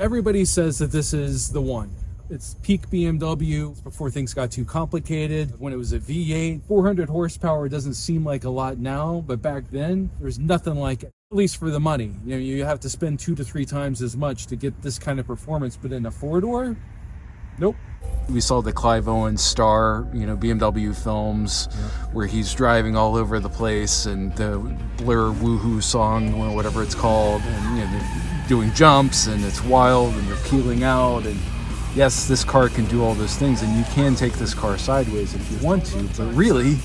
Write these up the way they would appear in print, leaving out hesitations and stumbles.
everybody says that this is the one. It's peak BMW before things got too complicated. When it was a V8, 400 horsepower doesn't seem like a lot now, but back then, there's nothing like it, at least for the money. You know, you have to spend 2 to 3 times as much to get this kind of performance, but in a four-door, nope. We saw the Clive Owen star, you know, BMW Films, where he's driving all over the place, and the Blur Woohoo song, or whatever it's called, and, you know, they're doing jumps, and it's wild, and they're peeling out, and yes, this car can do all those things, and you can take this car sideways if you want to, but really,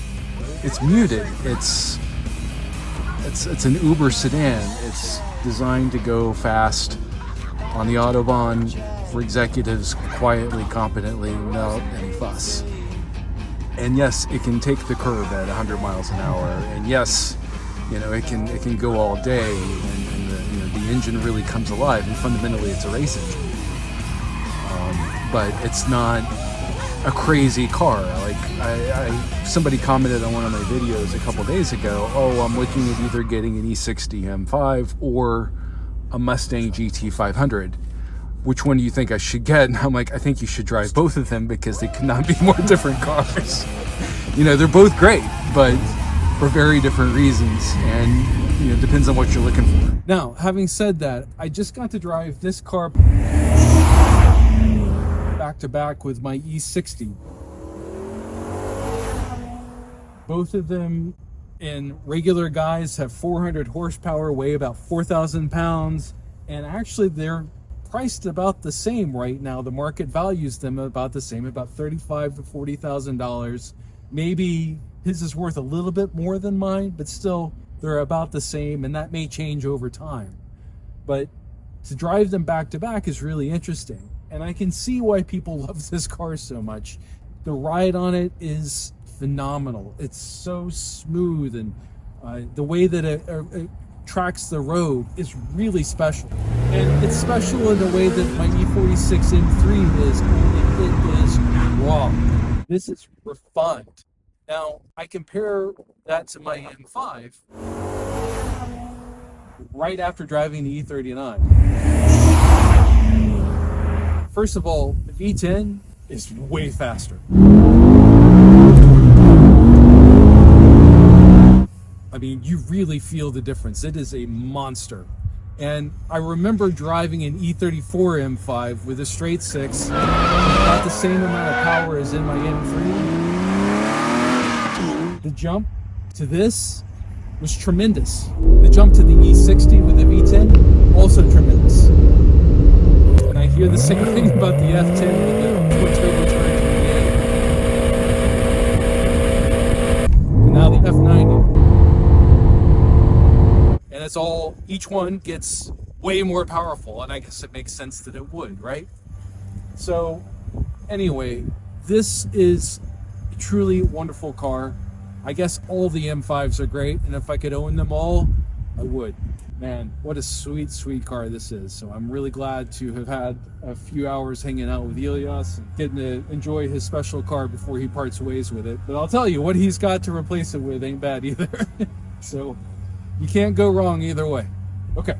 it's muted. It's an Uber sedan. It's designed to go fast on the Autobahn for executives quietly, competently, without any fuss. And yes, it can take the curb at 100 miles an hour, and yes, you know, it can go all day, and the engine really comes alive, and fundamentally it's a race engine. But it's not a crazy car. Like somebody commented on one of my videos a couple days ago, oh, I'm looking at either getting an E60 M5 or a Mustang GT 500. Which one do you think I should get? And I'm like, I think you should drive both of them because they could not be more different cars. You know, they're both great, but for very different reasons, and you know, it depends on what you're looking for. Now, having said that, I just got to drive this car back to back with my E60. Both of them in regular guise have 400 horsepower, weigh about 4,000 pounds, and actually they're priced about the same right now. The market values them about the same, about $35,000 to $40,000. Maybe his is worth a little bit more than mine, but still they're about the same, and that may change over time. But to drive them back to back is really interesting. And I can see why people love this car so much. The ride on it is phenomenal. It's so smooth, and the way that it tracks the road is really special. And it's special in the way that my E46 M3 is, only it is raw. This is refined. Now, I compare that to my M5 right after driving the E39. First of all, the V10 is way faster. I mean, you really feel the difference. It is a monster. And I remember driving an E34 M5 with a straight 6, about the same amount of power as in my M3. The jump to this was tremendous. The jump to the E60 with the V10, also tremendous. And I hear the same thing about the F10 with the twin-turbo turret in the end. And now the F90. And it's all, each one gets way more powerful, and I guess it makes sense that it would, right? So anyway, this is a truly wonderful car. I guess all the M5s are great, and if I could own them all, I would. Man, what a sweet, sweet car this is. So I'm really glad to have had a few hours hanging out with Ilias and getting to enjoy his special car before he parts ways with it. But I'll tell you, what he's got to replace it with ain't bad either. So you can't go wrong either way. Okay.